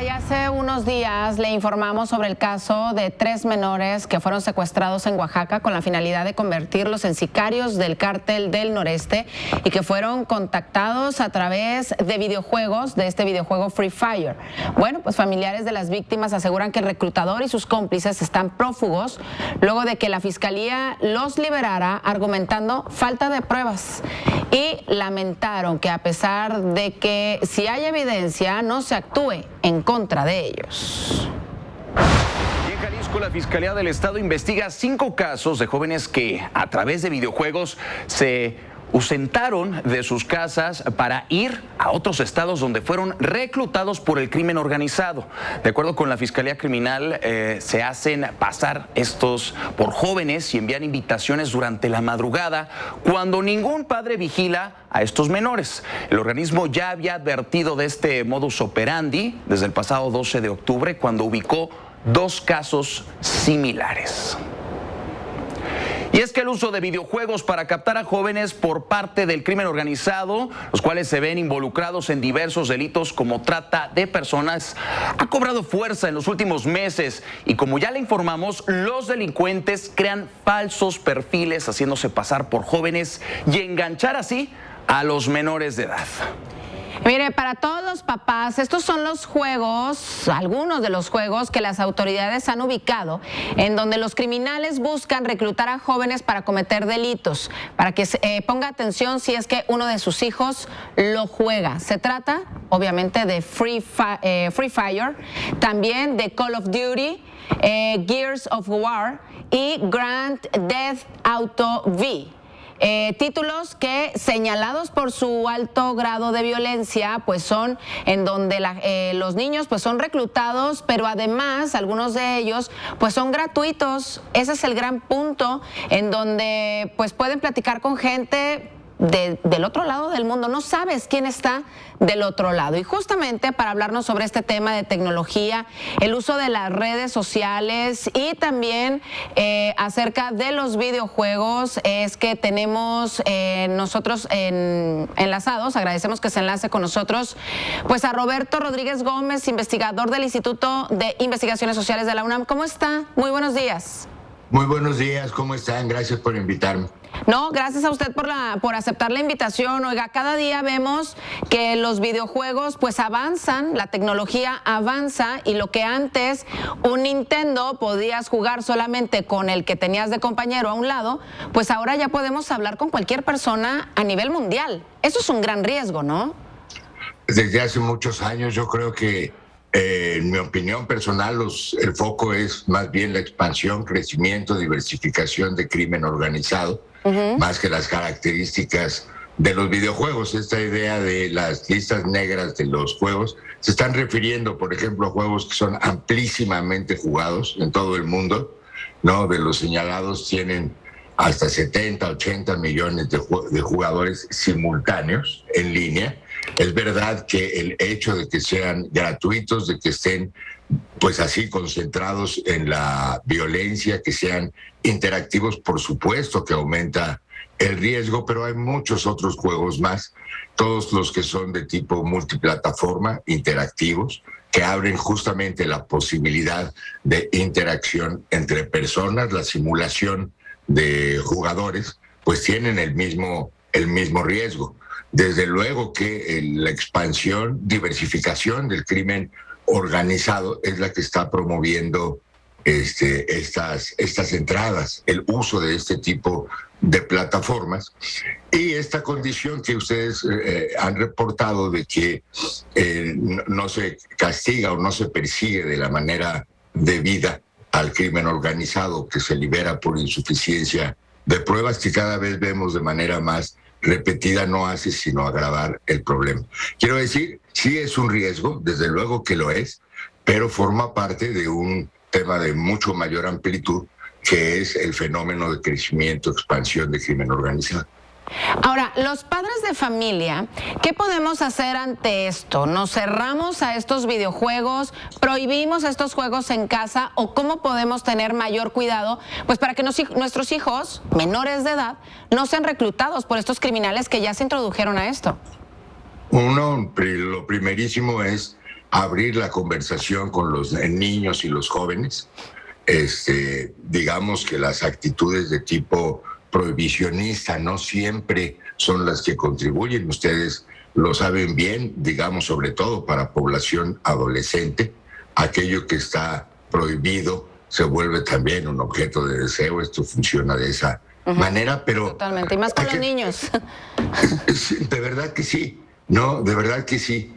y hace unos días le informamos sobre el caso de 3 menores que fueron secuestrados en Oaxaca con la finalidad de convertirlos en sicarios del cártel del Noreste y que fueron contactados a través de videojuegos, de este videojuego Free Fire. Bueno, pues familiares de las víctimas aseguran que el reclutador y sus cómplices están prófugos luego de que la fiscalía los liberara argumentando falta de pruebas y lamentaron que a pesar de que si hay evidencia no se actúe en contra de ellos. Y en Jalisco, la Fiscalía del Estado investiga 5 casos de jóvenes que a través de videojuegos se ausentaron de sus casas para ir a otros estados donde fueron reclutados por el crimen organizado. De acuerdo con la Fiscalía Criminal, se hacen pasar estos por jóvenes y envían invitaciones durante la madrugada cuando ningún padre vigila a estos menores. El organismo ya había advertido de este modus operandi desde el pasado 12 de octubre cuando ubicó 2 casos similares. Y es que el uso de videojuegos para captar a jóvenes por parte del crimen organizado, los cuales se ven involucrados en diversos delitos como trata de personas, ha cobrado fuerza en los últimos meses. Y como ya le informamos, los delincuentes crean falsos perfiles haciéndose pasar por jóvenes y enganchar así a los menores de edad. Mire, para todos los papás, estos son los juegos, algunos de los juegos que las autoridades han ubicado, en donde los criminales buscan reclutar a jóvenes para cometer delitos, para que ponga atención si es que uno de sus hijos lo juega. Se trata, obviamente, de Free Fire, también de Call of Duty, Gears of War y Grand Theft Auto V. Títulos que, señalados por su alto grado de violencia, pues son en donde los niños pues son reclutados, pero además algunos de ellos pues son gratuitos. Ese es el gran punto, en donde pues pueden platicar con gente del otro lado del mundo. No sabes quién está del otro lado. Y justamente para hablarnos sobre este tema de tecnología, el uso de las redes sociales y también acerca de los videojuegos, es que tenemos nosotros enlazados, agradecemos que se enlace con nosotros, pues a Roberto Rodríguez Gómez, investigador del Instituto de Investigaciones Sociales de la UNAM. ¿Cómo está? Muy buenos días. Muy buenos días, ¿cómo están? Gracias por invitarme. No, gracias a usted por aceptar la invitación. Oiga, cada día vemos que los videojuegos pues avanzan, la tecnología avanza, y lo que antes un Nintendo podías jugar solamente con el que tenías de compañero a un lado, pues ahora ya podemos hablar con cualquier persona a nivel mundial. Eso es un gran riesgo, ¿no? Desde hace muchos años yo creo que en mi opinión personal, el foco es más bien la expansión, crecimiento, diversificación de crimen organizado, más que las características de los videojuegos. Esta idea de las listas negras de los juegos se están refiriendo, por ejemplo, a juegos que son amplísimamente jugados en todo el mundo, ¿no? De los señalados tienen hasta 70, 80 millones de jugadores simultáneos en línea. Es verdad que el hecho de que sean gratuitos, de que estén pues así concentrados en la violencia, que sean interactivos, por supuesto que aumenta el riesgo, pero hay muchos otros juegos más, todos los que son de tipo multiplataforma, interactivos, que abren justamente la posibilidad de interacción entre personas. La simulación de jugadores pues tienen el mismo riesgo. Desde luego que la expansión, diversificación del crimen organizado es la que está promoviendo estas entradas, el uso de este tipo de plataformas, y esta condición que ustedes han reportado de que no se castiga o no se persigue de la manera debida al crimen organizado, que se libera por insuficiencia de pruebas, que cada vez vemos de manera más repetida, no hace sino agravar el problema. Quiero decir, sí es un riesgo, desde luego que lo es, pero forma parte de un tema de mucho mayor amplitud, que es el fenómeno de crecimiento, expansión de crimen organizado. Ahora, los padres de familia, ¿qué podemos hacer ante esto? ¿Nos cerramos a estos videojuegos? ¿Prohibimos estos juegos en casa? ¿O cómo podemos tener mayor cuidado pues para que nuestros hijos menores de edad no sean reclutados por estos criminales que ya se introdujeron a esto? Lo primerísimo es abrir la conversación con los niños y los jóvenes. Digamos que las actitudes de tipo prohibicionista no siempre son las que contribuyen. Ustedes lo saben bien, digamos, sobre todo para población adolescente. Aquello que está prohibido se vuelve también un objeto de deseo. Esto funciona de esa manera, pero... Totalmente, y más con los niños. De verdad que sí, no, de verdad que sí.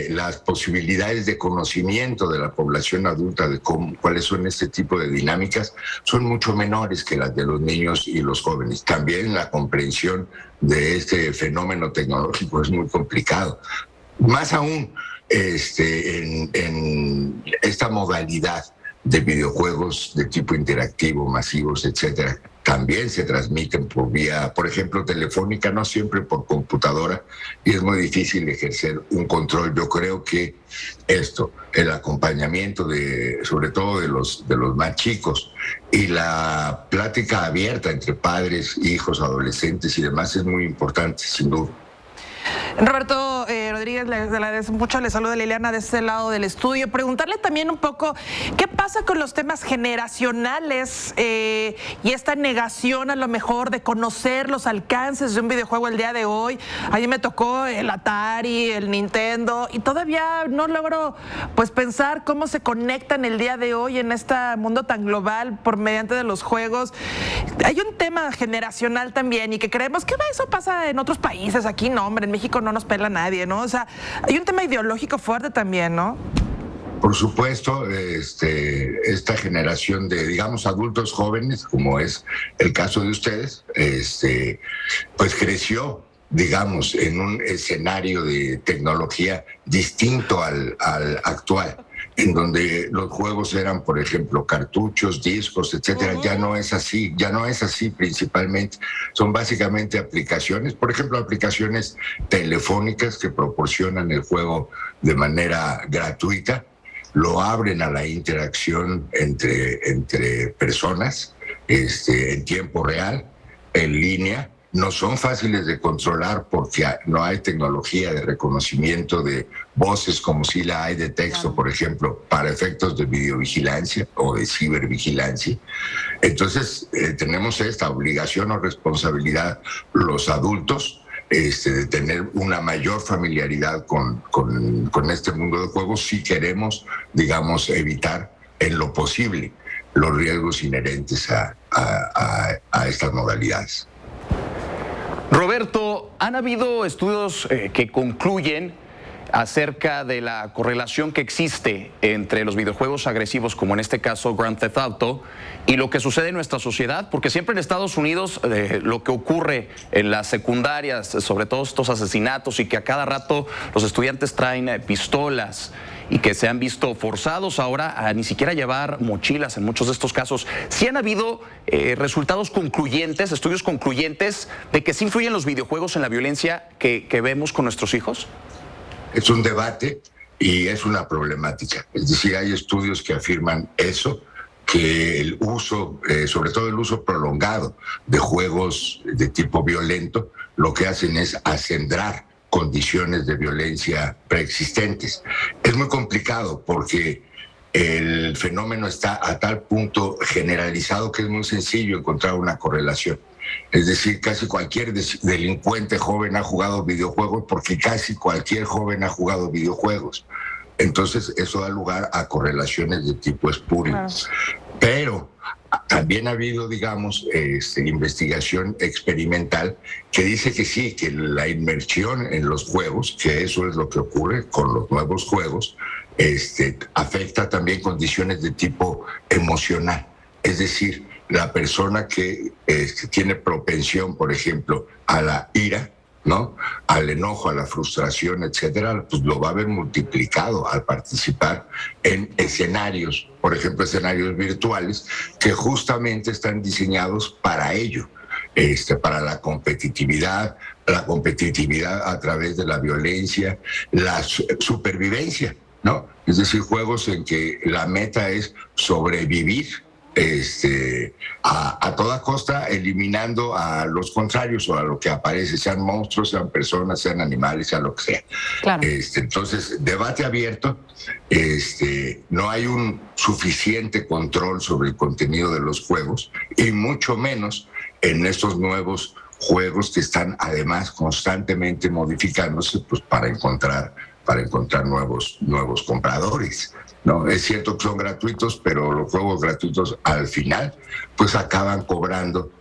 Las posibilidades de conocimiento de la población adulta de cuáles son este tipo de dinámicas son mucho menores que las de los niños y los jóvenes. También la comprensión de este fenómeno tecnológico es muy complicado. Más aún en esta modalidad de videojuegos de tipo interactivo, masivos, etcétera, también se transmiten por vía, por ejemplo, telefónica, no siempre por computadora, y es muy difícil ejercer un control. Yo creo que el acompañamiento sobre todo de los más chicos, y la plática abierta entre padres, hijos, adolescentes y demás es muy importante, sin duda. Roberto Rodríguez, le agradezco mucho, le saluda Liliana de este lado del estudio. Preguntarle también un poco qué pasa con los temas generacionales y esta negación a lo mejor de conocer los alcances de un videojuego el día de hoy. A mí me tocó el Atari, el Nintendo, y todavía no logro pues pensar cómo se conectan el día de hoy en este mundo tan global por mediante de los juegos. Hay un tema generacional también, y que creemos que eso pasa en otros países. Aquí no, hombre, en México no nos pela nadie, ¿no? O sea, hay un tema ideológico fuerte también, ¿no? Por supuesto, esta generación de, digamos, adultos jóvenes, como es el caso de ustedes, pues creció, digamos, en un escenario de tecnología distinto al actual, en donde los juegos eran, por ejemplo, cartuchos, discos, etcétera. Ya no es así principalmente. Son básicamente aplicaciones, por ejemplo, aplicaciones telefónicas que proporcionan el juego de manera gratuita, lo abren a la interacción entre personas en tiempo real, en línea. No son fáciles de controlar porque no hay tecnología de reconocimiento de voces como si la hay de texto, por ejemplo, para efectos de videovigilancia o de cibervigilancia. Entonces, tenemos esta obligación o responsabilidad los adultos de tener una mayor familiaridad con este mundo de juegos si queremos, digamos, evitar en lo posible los riesgos inherentes a estas modalidades. Roberto, han habido estudios que concluyen acerca de la correlación que existe entre los videojuegos agresivos, como en este caso Grand Theft Auto, y lo que sucede en nuestra sociedad, porque siempre en Estados Unidos lo que ocurre en las secundarias, sobre todo estos asesinatos, y que a cada rato los estudiantes traen pistolas y que se han visto forzados ahora a ni siquiera llevar mochilas en muchos de estos casos. ¿Sí han habido resultados concluyentes, estudios concluyentes de que sí influyen los videojuegos en la violencia que vemos con nuestros hijos? Es un debate y es una problemática. Es decir, hay estudios que afirman eso, que el uso, sobre todo el uso prolongado de juegos de tipo violento, lo que hacen es acendrar condiciones de violencia preexistentes. Es muy complicado porque el fenómeno está a tal punto generalizado que es muy sencillo encontrar una correlación. Es decir, casi cualquier delincuente joven ha jugado videojuegos porque casi cualquier joven ha jugado videojuegos. Entonces, eso da lugar a correlaciones de tipo espurio. Claro. Pero también ha habido, digamos, investigación experimental que dice que sí, que la inmersión en los juegos, que eso es lo que ocurre con los nuevos juegos, afecta también condiciones de tipo emocional. Es decir, la persona que tiene propensión, por ejemplo, a la ira, ¿no?, al enojo, a la frustración, etcétera, pues lo va a ver multiplicado al participar en escenarios, por ejemplo, escenarios virtuales que justamente están diseñados para ello, para la competitividad a través de la violencia, la supervivencia, ¿no? Es decir, juegos en que la meta es sobrevivir a toda costa, eliminando a los contrarios o a lo que aparece, sean monstruos, sean personas, sean animales, sea lo que sea. Claro. Entonces, debate abierto. No hay un suficiente control sobre el contenido de los juegos y mucho menos en estos nuevos juegos que están además constantemente modificándose, pues para encontrar nuevos compradores, ¿no? Es cierto que son gratuitos, pero los juegos gratuitos al final pues acaban cobrando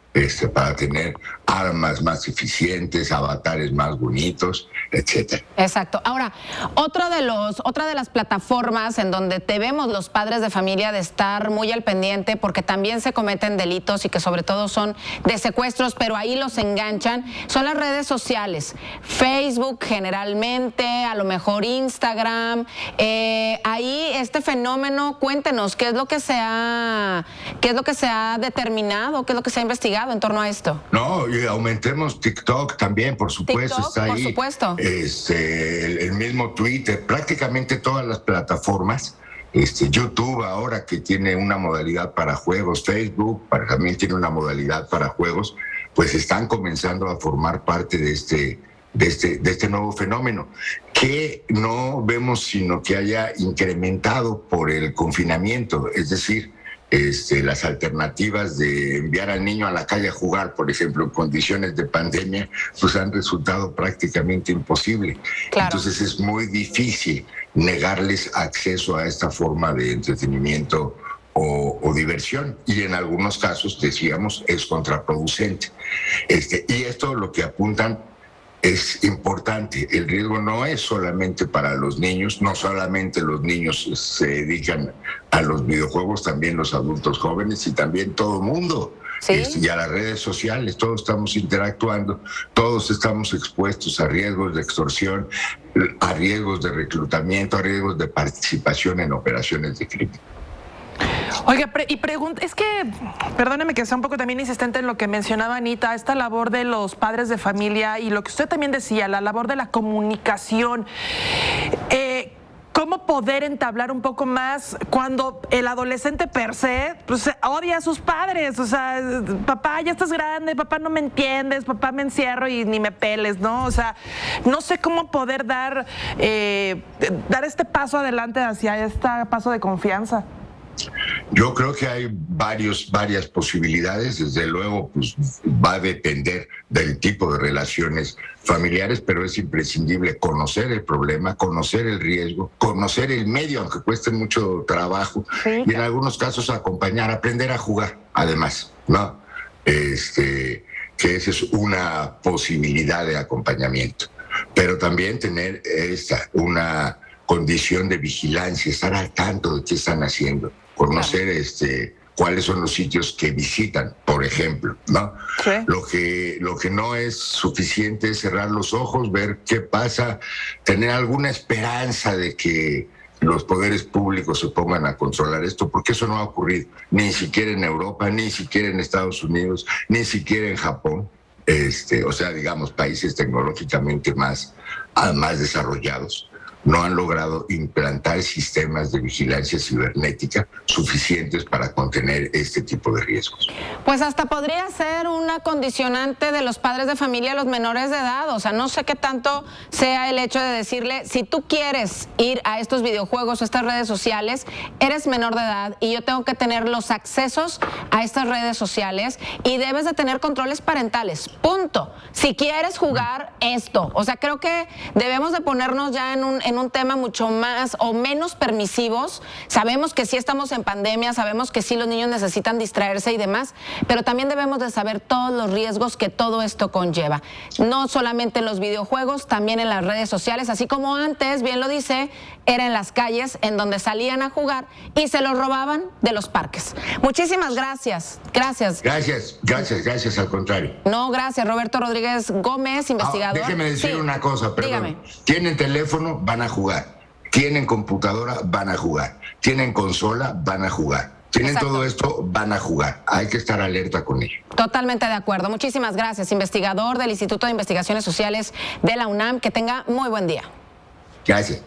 para tener armas más eficientes, avatares más bonitos, etcétera. Exacto. Ahora, otra de las plataformas en donde debemos los padres de familia de estar muy al pendiente, porque también se cometen delitos y que sobre todo son de secuestros, pero ahí los enganchan, son las redes sociales. Facebook generalmente, a lo mejor Instagram. Ahí este fenómeno, cuéntenos, ¿qué es lo que se ha determinado, qué es lo que se ha investigado en torno a esto? No, y aumentemos TikTok también, por supuesto, TikTok, está ahí. Por supuesto. El mismo Twitter, prácticamente todas las plataformas, YouTube ahora que tiene una modalidad para juegos, Facebook también tiene una modalidad para juegos, pues están comenzando a formar parte de este nuevo fenómeno, que no vemos sino que haya incrementado por el confinamiento, es decir, las alternativas de enviar al niño a la calle a jugar, por ejemplo, en condiciones de pandemia, pues han resultado prácticamente imposible. Claro. Entonces es muy difícil negarles acceso a esta forma de entretenimiento o diversión, y en algunos casos, decíamos, es contraproducente. Y esto lo que apuntan es importante. El riesgo no es solamente para los niños, no solamente los niños se dedican a los videojuegos, también los adultos jóvenes y también todo el mundo. ¿Sí? Y a las redes sociales, todos estamos interactuando, todos estamos expuestos a riesgos de extorsión, a riesgos de reclutamiento, a riesgos de participación en operaciones de crimen. Oiga, y pregunta, es que, perdóneme que sea un poco también insistente en lo que mencionaba Anita, esta labor de los padres de familia y lo que usted también decía, la labor de la comunicación. ¿Cómo poder entablar un poco más cuando el adolescente per se pues, odia a sus padres? O sea, papá, ya estás grande, papá, no me entiendes, papá, me encierro y ni me peles, ¿no? O sea, no sé cómo poder dar este paso adelante hacia este paso de confianza. Yo creo que hay varias posibilidades. Desde luego, pues va a depender del tipo de relaciones familiares, pero es imprescindible conocer el problema, conocer el riesgo, conocer el medio, aunque cueste mucho trabajo, sí, y en algunos casos acompañar, aprender a jugar, además, ¿no? Que esa es una posibilidad de acompañamiento, pero también tener una condición de vigilancia, estar al tanto de qué están haciendo, conocer cuáles son los sitios que visitan, por ejemplo, ¿no? Sí. Lo que no es suficiente es cerrar los ojos, ver qué pasa, tener alguna esperanza de que los poderes públicos se pongan a controlar esto, porque eso no ha ocurrido, ni siquiera en Europa, ni siquiera en Estados Unidos, ni siquiera en Japón. O sea, digamos, países tecnológicamente más desarrollados no han logrado implantar sistemas de vigilancia cibernética suficientes para contener este tipo de riesgos. Pues hasta podría ser una condicionante de los padres de familia a los menores de edad. O sea, no sé qué tanto sea el hecho de decirle, si tú quieres ir a estos videojuegos o estas redes sociales, eres menor de edad y yo tengo que tener los accesos a estas redes sociales y debes de tener controles parentales, punto. Si quieres jugar esto, o sea, creo que debemos de ponernos ya en un tema mucho más o menos permisivos. Sabemos que sí estamos en pandemia, sabemos que sí los niños necesitan distraerse y demás, pero también debemos de saber todos los riesgos que todo esto conlleva. No solamente en los videojuegos, también en las redes sociales, así como antes, bien lo dice, era en las calles en donde salían a jugar y se los robaban de los parques. Muchísimas gracias. Gracias. Gracias, al contrario. No, gracias. Roberto Rodríguez Gómez, investigador. Déjeme decir una cosa, perdón. Dígame. Tienen teléfono, van a jugar. Tienen computadora, van a jugar. Tienen consola, van a jugar. Tienen Exacto. todo esto, van a jugar. Hay que estar alerta con ello. Totalmente de acuerdo. Muchísimas gracias, investigador del Instituto de Investigaciones Sociales de la UNAM. Que tenga muy buen día. Gracias.